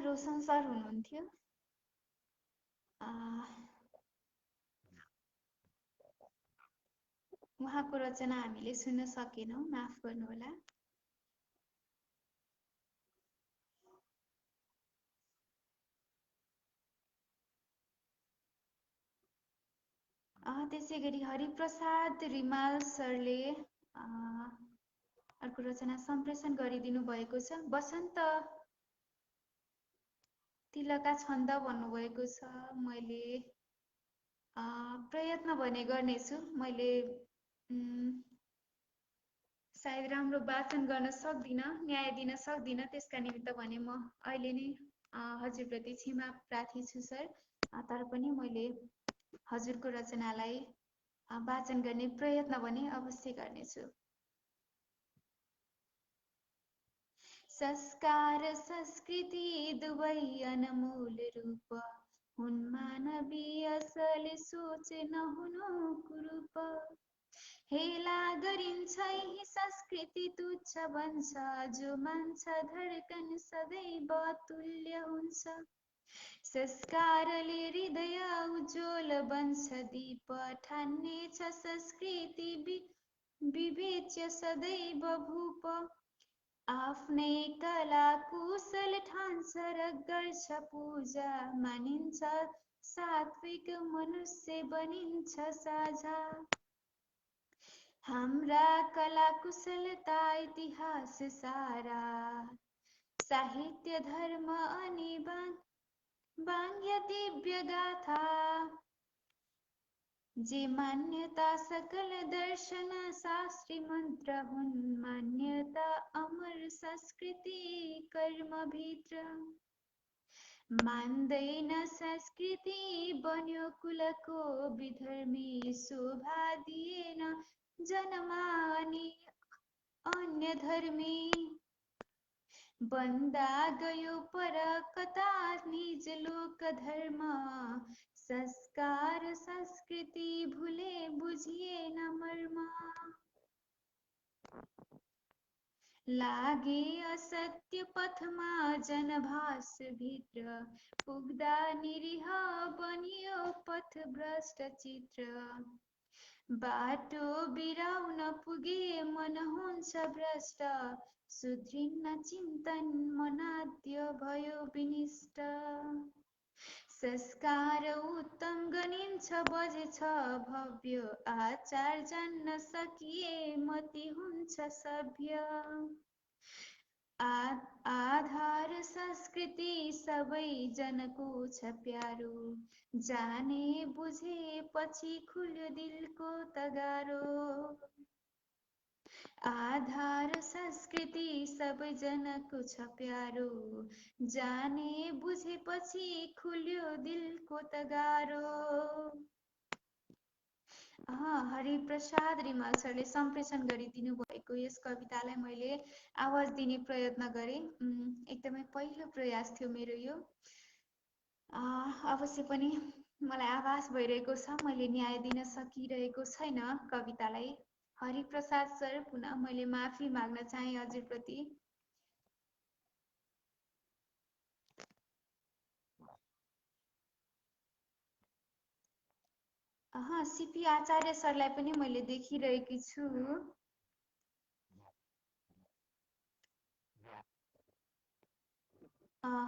रोशन सर हुनुहुन्थ्यो। उहाँको रचना हामीले सुन्न सकेनौँ, माफ गर्नुहोला। त्यसै गरी हरिप्रसाद रिमाल सरले अर्को रचना सम्प्रेषण गरिदिनु भएको छ। बसन्त तिलका छन्द भन्नुभएको छ। मैले प्रयत्न भने गर्नेछु। मैले सायद राम्रो वाचन गर्न सक्दिनँ, न्याय दिन सक्दिनँ, त्यसका निमित्त भने म अहिले नै हजुरप्रति क्षमा प्रार्थी छु सर। तर पनि मैले हजुरको रचनालाई वाचन गर्ने प्रयत्न भने अवश्य गर्नेछु। संस्कार संस्कृति दुवै अनमोल रूप हुन्, मानवीय असल सोच नहुनु कुरूप। हेला गरिन्छ यही संस्कृति तुच्छ भन्छ, जो मान्छ धड्कन सदैव तुल्य हुन्छ। संस्कारले हृदय उज्ज्वल बन्छ दीप ठान्नेछ संस्कृति विवेच्य सदैव भूप आफ्नै कला कुशल ठान्छ र गर्छ पूजा मानिन्छ सात्विक मनुष्य बनिन्छ साझा हाम्रा कला कुशलता इतिहास सारा साहित्य धर्म अनि बाङ्ग्य दिव्य गाथा जे मान्यता सकल दर्शन शास्त्री मन्त्र हुन् मान्यता अमर संस्कृति कर्म भित्र मान्दैन संस्कृति बन्यो कुलको विधर्मी शोभा दिएन जनमा अनि अन्य धर्मी बन्दा गयो पर कता निज लोक धर्म संस्कार संस्कृति भुले बुझिएन मर्म लागे असत्य पथमा जनभास भित्र पुग्दा निरीह बनियो पथ भ्रष्ट चित्र बाटो बिराउन पुगे मन हुन्छ भ्रष्ट सुध्रिन्न चिन्तन मनाद्य भयो विनिष्ट संस्कार उत्तम गनिन्छ बजेछ भव्य आचार जान्न सकिए मति हुन्छ सभ्य आधार संस्कृति सबै जनको छ प्यारो जाने बुझे पछि खुल्यो दिलको तगारो आधार संस्कृति सबै जनको छ प्यारो जाने बुझे पछि खुल्यो दिलको तगारो हरिप्रसाद रिमाल सरले सम्प्रेषण गरिदिनु भएको यस कवितालाई मैले आवाज दिने प्रयत्न गरेँ। एकदमै पहिलो प्रयास थियो मेरो यो। अवश्य पनि मलाई आभास भइरहेको छ मैले न्याय दिन सकिरहेको छैन कवितालाई। हरिप्रसाद सर पुनः मैले माफी माग्न चाहे हजुरप्रति। सिपी आचार्य सरलाई पनि मैले देखिरहेकी छु।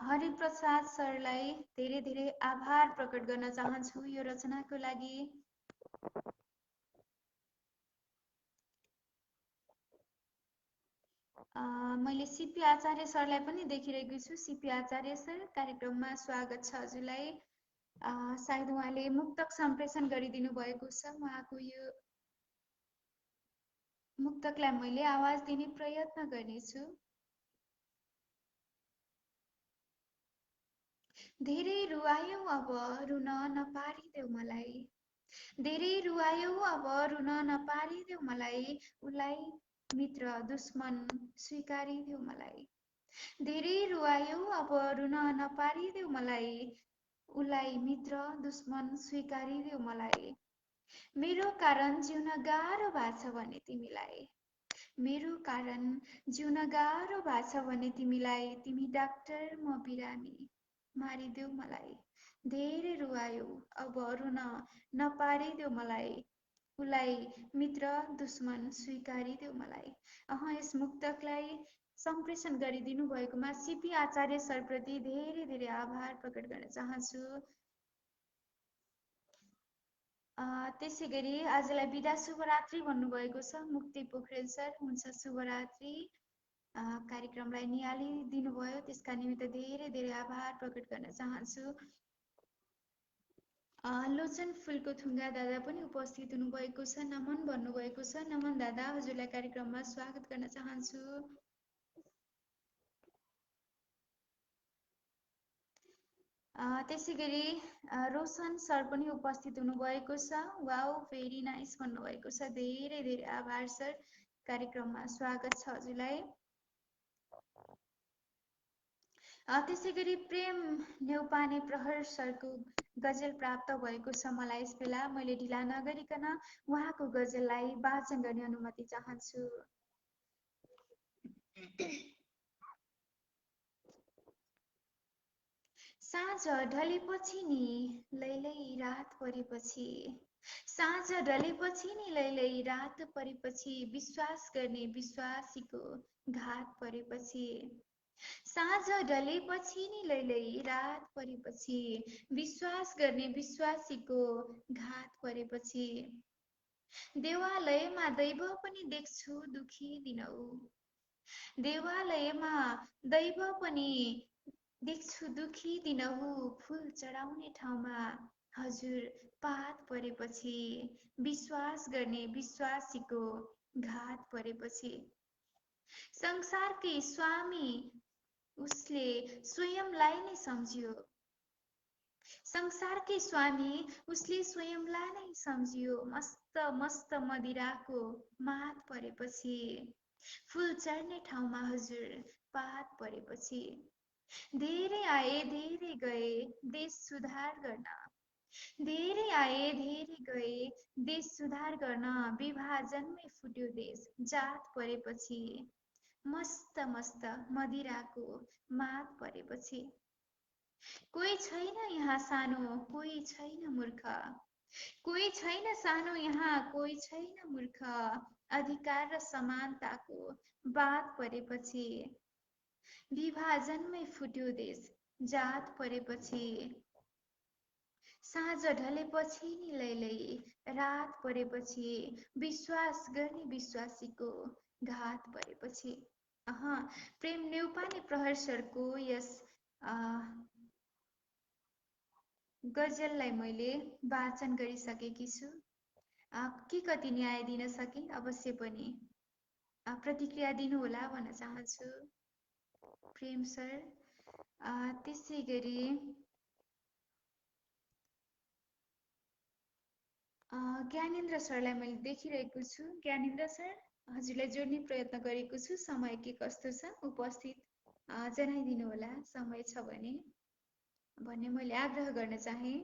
हरिप्रसाद सरलाई धेरै धेरै आभार प्रकट गर्न चाहन्छु यो रचनाको लागि। मैले सिपी आचार्य सरलाई पनि देखिरहेकी छु। सिपी आचार्य सर कार्यक्रममा स्वागत छ हजुरलाई। सायद उहाँले मुक्तक सम्प्रेषण गरिदिनु भएको छ। उहाँको यो मुक्तकलाई मैले आवाज दिने प्रयत्न गर्नेछु। धेरै रुवायौ अब रुन नपारिदेऊ मलाई, धेरै रुवायौ अब रुन नपारिदेऊ मलाई, उलाई मित्र दुश्मन स्वीकारिदेऊ मलाई, धेरै रुवायौ अब रुन नपारिदेऊ मलाई, उलाई मित्र दुश्मन स्वीकारिदेऊ मलाई, मेरो कारण जिउन गाह्रो भएको छ भने तिमीलाई, मेरो कारण जिउन गाह्रो भएको छ भने तिमीलाई, तिमी डाक्टर म बिरामी मारिदेऊ मलाई, धेरै रुवायौ अब रुन नपारिदेऊ मलाई, उलाई मित्र दुश्मन स्वीकारिदेऊ मलाई। यस मुक्तकलाई सम्प्रेषण गरिदिनु भएकोमा सिपी आचार्य सरप्रति धेरै धेरै आभार प्रकट गर्न चाहन्छु। त्यसै गरी आजलाई बिदा शुभरात्रि भन्नुभएको छ मुक्ति पोखरेल सर। हुन्छ शुभरात्रि। कार्यक्रमलाई निहालिदिनु भयो त्यसका निमित्त धेरै धेरै आभार प्रकट गर्न चाहन्छु। लोचन फुलको थुङ्गा दादा पनि उपस्थित हुनुभएको छ, नमन भन्नुभएको छ। नमन दादा हजुरलाई कार्यक्रममा स्वागत गर्न चाहन्छु। त्यसै गरी रोशन सर पनि उपस्थित हुनुभएको छ। वाउ भेरी नाइस भन्नुभएको छ। धेरै धेरै आभार सर। कार्यक्रममा स्वागत छ हजुरलाई। त्यसै गरी प्रेम नेउपाने प्रहर सरको गजल प्राप्त भएको छ मलाई यस बेला। मैले ढिला नगरिकन उहाँको गजललाई वाचन गर्ने अनुमति चाहन्छु। साँझ ढलेपछि नि लैलै रात परेपछि, साँझ ढलेपछि नि लैलै रात परेपछि, विश्वास गर्ने विश्वासीको घात परेपछि, साँझ ढलेपछि नि लैलै रात परेपछि, विश्वास गर्ने विश्वासीको घात परेपछि, देवालयमा दैव पनि देख्छु दुखी दिनौ, देवालयमा दैव पनि देख्छु दुखी दिनहु, फूल चढाउने ठाउँमा हजुर पात परेपछि, विश्वास गर्ने विश्वासीको घात परेपछि, संसारकै स्वामी उसले स्वयंलाई नै सम्झियो, संसारकै स्वामी उसले स्वयंलाई नै सम्झियो, मस्त मस्त मदिराको मात परेपछि, फूल चढ्ने ठाउँमा हजुर पात परेपछि, धेरै आए धेरै गए देश सुधार गर्न, धेरै आए धेरै गए देश सुधार गर्न, विभाजनमै फुट्यो देश जात परेपछि, मस्त मस्त मदिराको मात परेपछि, कोही छैन यहाँ सानो कोही छैन मूर्ख, कोही छैन सानो यहाँ कोही छैन मूर्ख, अधिकार र समानताको बात परेपछि, विभाजनमै फुट्यो देश जात परेपछि, साँझ ढलेपछि नि लैलै रात परेपछि, विश्वास गर्ने विश्वासीको घात परेपछि। प्रेम नेउपाने प्रहर सरको यस गजललाई मैले वाचन गरिसकेकी छु। के कति न्याय दिन सके अवश्य पनि प्रतिक्रिया दिनुहोला भन्न चाहन्छु प्रेम सर। त्यसै गरी ज्ञानेन्द्र सरलाई मैले देखिरहेको छु। ज्ञानेन्द्र सर, हजुरलाई जोड्ने प्रयत्न गरेको छु। समय के कस्तो छ उपस्थित जनाइदिनु होला समय छ भने भन्ने मैले आग्रह गर्न चाहे।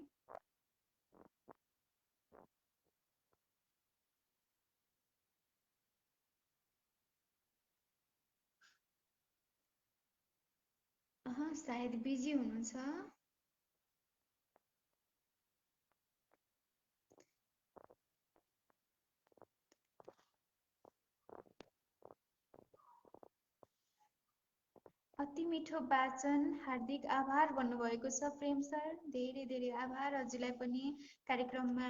सायद बिजी हुनुहुन्छ। अति मिठो वाचन, हार्दिक आभार भन्नुभएको छ प्रेम सर। धेरै धेरै आभार हजुरलाई पनि कार्यक्रममा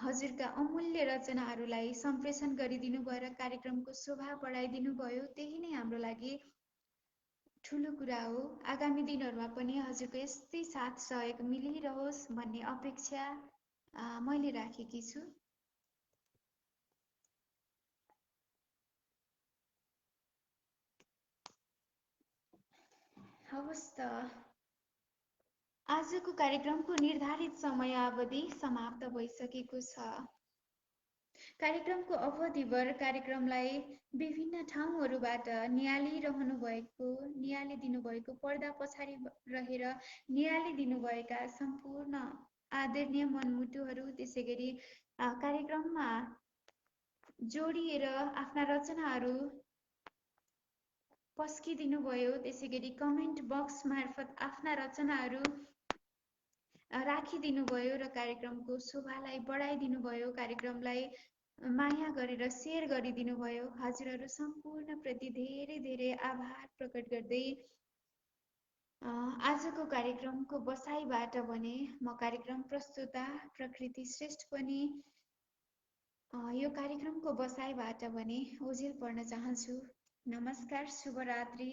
हजुरका अमूल्य रचनाहरूलाई सम्प्रेषण गरिदिनु भयो र कार्यक्रमको शोभा बढाइदिनु भयो। त्यही नै हाम्रो लागि ठुलो कुरा हो। आगामी दिनहरूमा पनि हजुरको यस्तै साथ सहयोग मिलिरहोस् भन्ने अपेक्षा मैले राखेकी छु। हवस् त, आजको कार्यक्रमको निर्धारित समयावधि समाप्त भइसकेको छ। कार्यक्रमको अवधिभर कार्यक्रमलाई विभिन्न ठाउँहरूबाट नियालिरहनु भएको, नियालिदिनु भएको, पर्दा पछाडि रहेर नियालिदिनुभएका सम्पूर्ण आदरणीय मनमुटुहरू, त्यसै गरी कार्यक्रममा जोडिएर आफ्ना रचनाहरू पस्किदिनु भयो, त्यसै गरी कमेन्ट बक्स मार्फत आफ्ना रचनाहरू राखिदिनु भयो र कार्यक्रमको शोभालाई बढाइदिनु भयो, कार्यक्रमलाई माया गरेर सेयर गरिदिनु भयो। हजुरहरू सम्पूर्ण प्रति धेरै धेरै आभार प्रकट गर्दै आजको कार्यक्रमको बसाइबाट भने म कार्यक्रम प्रस्तुता प्रकृति श्रेष्ठ पनि यो कार्यक्रमको बसाइबाट भने ओझेल पर्न चाहन्छु। नमस्कार, शुभरात्रि।